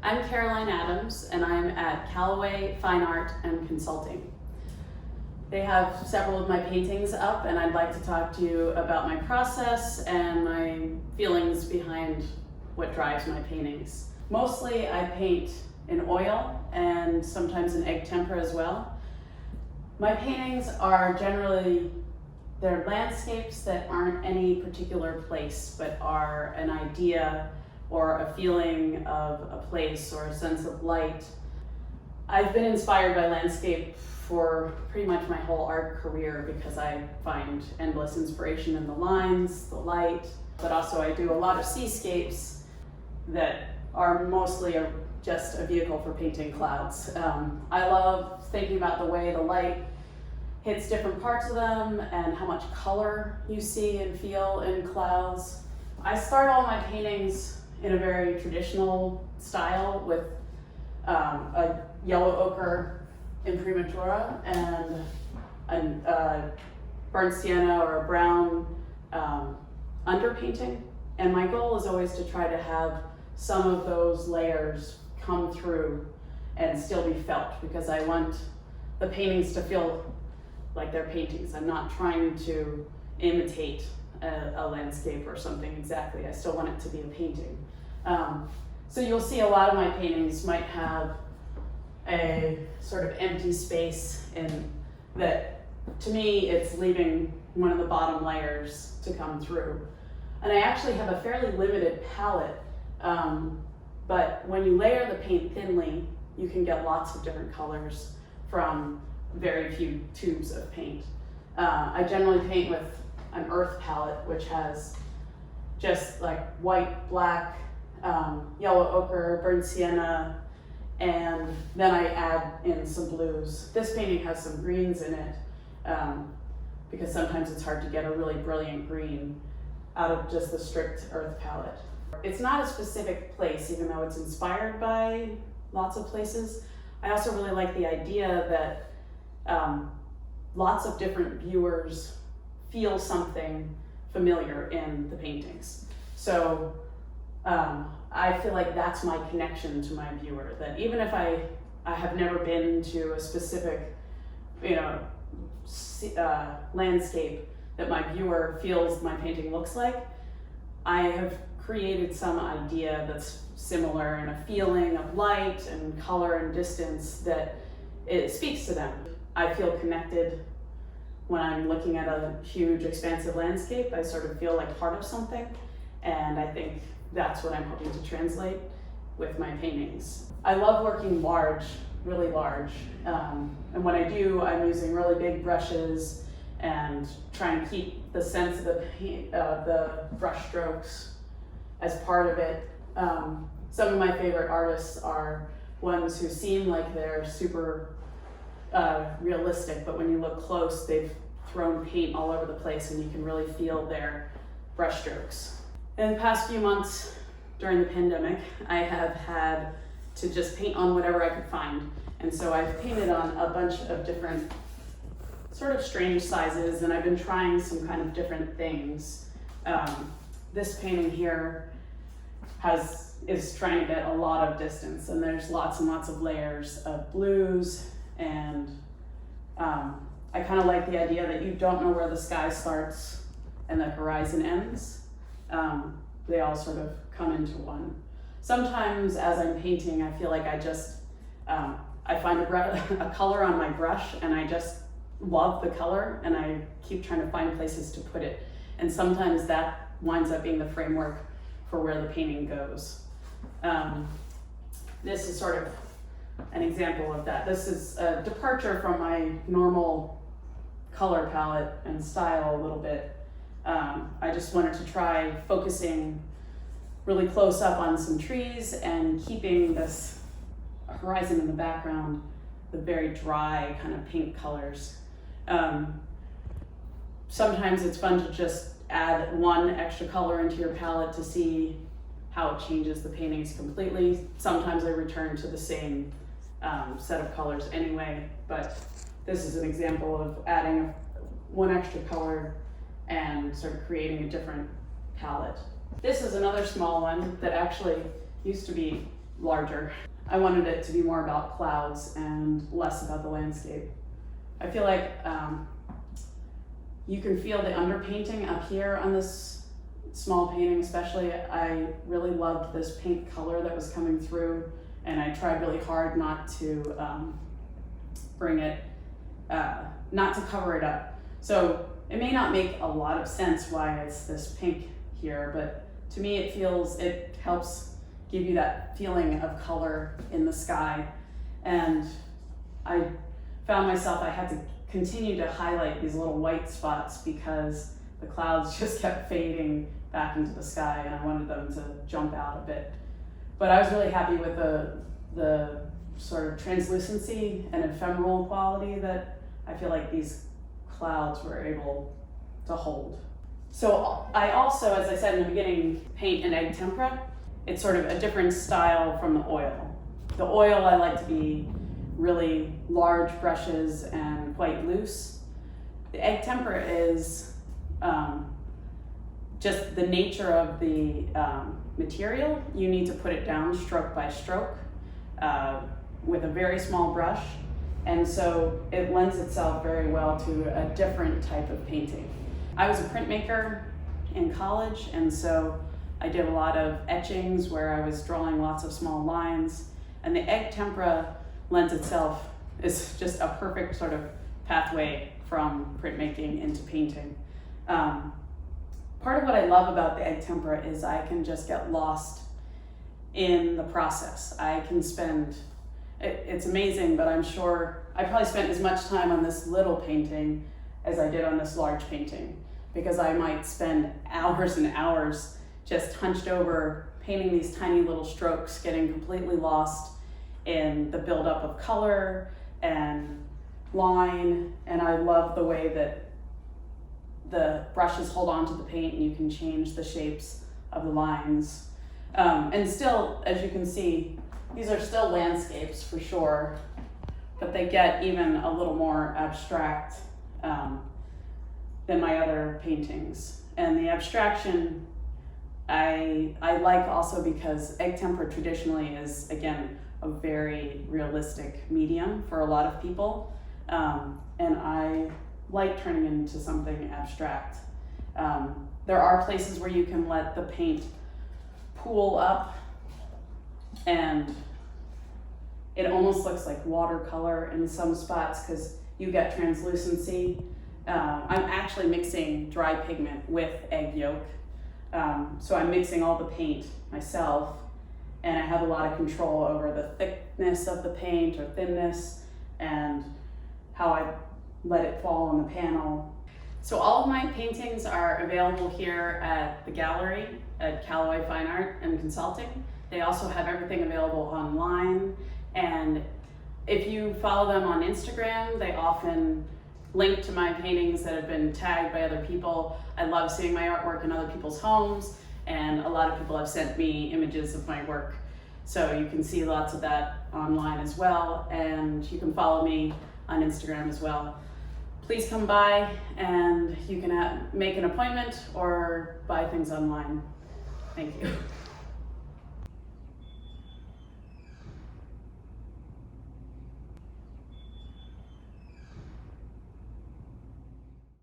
I'm Caroline Adams, and I'm at Calloway Fine Art and Consulting. They have several of my paintings up, and I'd like to talk to you about my process and my feelings behind what drives my paintings. Mostly I paint in oil and sometimes in egg tempera as well. My paintings are generally, they're landscapes that aren't any particular place, but are an idea or a feeling of a place or a sense of light. I've been inspired by landscape for pretty much my whole art career because I find endless inspiration in the lines, the light, but also I do a lot of seascapes that are mostly just a vehicle for painting clouds. I love thinking about the way the light hits different parts of them and how much color you see and feel in clouds. I start all my paintings in a very traditional style with a yellow ochre imprimatura and a burnt sienna or a brown underpainting. And my goal is always to try to have some of those layers come through and still be felt, because I want the paintings to feel like they're paintings. I'm not trying to imitate a landscape or something exactly. I still want it to be a painting. So you'll see a lot of my paintings might have a sort of empty space in that, to me, it's leaving one of the bottom layers to come through. And I actually have a fairly limited palette, but when you layer the paint thinly, you can get lots of different colors from very few tubes of paint. I generally paint with an earth palette, which has just like white, black, yellow ochre, burnt sienna, and then I add in some blues. This painting has some greens in it, because sometimes it's hard to get a really brilliant green out of just the strict earth palette. It's not a specific place, even though it's inspired by lots of places. I also really like the idea that lots of different viewers feel something familiar in the paintings. So I feel like that's my connection to my viewer, that even if I have never been to a specific, landscape that my viewer feels my painting looks like, I have created some idea that's similar in a feeling of light and color and distance that it speaks to them. I feel connected when I'm looking at a huge expansive landscape. I sort of feel like part of something, and I think that's what I'm hoping to translate with my paintings. I love working large, really large, and when I do, I'm using really big brushes and trying to keep the sense of the brush strokes as part of it. Some of my favorite artists are ones who seem like they're super realistic, but when you look close, they've thrown paint all over the place and you can really feel their brush strokes. In the past few months during the pandemic, I have had to just paint on whatever I could find. And so I've painted on a bunch of different sort of strange sizes, and I've been trying some kind of different things. This painting here is trying to get a lot of distance, and there's lots and lots of layers of blues, and I kind of like the idea that you don't know where the sky starts and the horizon ends. They all sort of come into one. Sometimes as I'm painting, I feel like I find a color on my brush and I just love the color and I keep trying to find places to put it. And sometimes that winds up being the framework for where the painting goes. This is sort of an example of that. This is a departure from my normal color palette and style a little bit. I just wanted to try focusing really close up on some trees and keeping this horizon in the background, the very dry kind of pink colors. Sometimes it's fun to just add one extra color into your palette to see how it changes the paintings completely. Sometimes I return to the same set of colors anyway, but this is an example of adding one extra color and sort of creating a different palette. This is another small one that actually used to be larger. I wanted it to be more about clouds and less about the landscape. I feel like you can feel the underpainting up here on this small painting especially. I really loved this pink color that was coming through, and I tried really hard not to bring it, not to cover it up. So it may not make a lot of sense why it's this pink here, but to me it helps give you that feeling of color in the sky. And I found myself, I had to continue to highlight these little white spots because the clouds just kept fading back into the sky, and I wanted them to jump out a bit. But I was really happy with the sort of translucency and ephemeral quality that I feel like these clouds were able to hold. So I also, as I said in the beginning, paint in egg tempera. It's sort of a different style from the oil. The oil I like to be really large brushes and quite loose. The egg tempera is just the nature of the material. You need to put it down stroke by stroke with a very small brush, and so it lends itself very well to a different type of painting. I was a printmaker in college, and so I did a lot of etchings where I was drawing lots of small lines, and the egg tempera lends itself, is just a perfect sort of pathway from printmaking into painting. Part of what I love about the egg tempera is I can just get lost in the process. I can spend, it's amazing, but I'm sure I probably spent as much time on this little painting as I did on this large painting, because I might spend hours and hours just hunched over painting these tiny little strokes, getting completely lost in the buildup of color and line. And I love the way that the brushes hold on to the paint and you can change the shapes of the lines. And still, as you can see, these are still landscapes for sure, but they get even a little more abstract than my other paintings. And the abstraction I like also because egg tempera traditionally is, again, a very realistic medium for a lot of people. And I like turning it into something abstract. There are places where you can let the paint pool up and it almost looks like watercolor in some spots because you get translucency. I'm actually mixing dry pigment with egg yolk. So I'm mixing all the paint myself, and I have a lot of control over the thickness of the paint or thinness and how I let it fall on the panel. So all of my paintings are available here at the gallery at Calloway Fine Art and Consulting. They also have everything available online, and if you follow them on Instagram, they often link to my paintings that have been tagged by other people. I love seeing my artwork in other people's homes, and a lot of people have sent me images of my work. So you can see lots of that online as well, and you can follow me on Instagram as well. Please come by and you can make an appointment or buy things online. Thank you.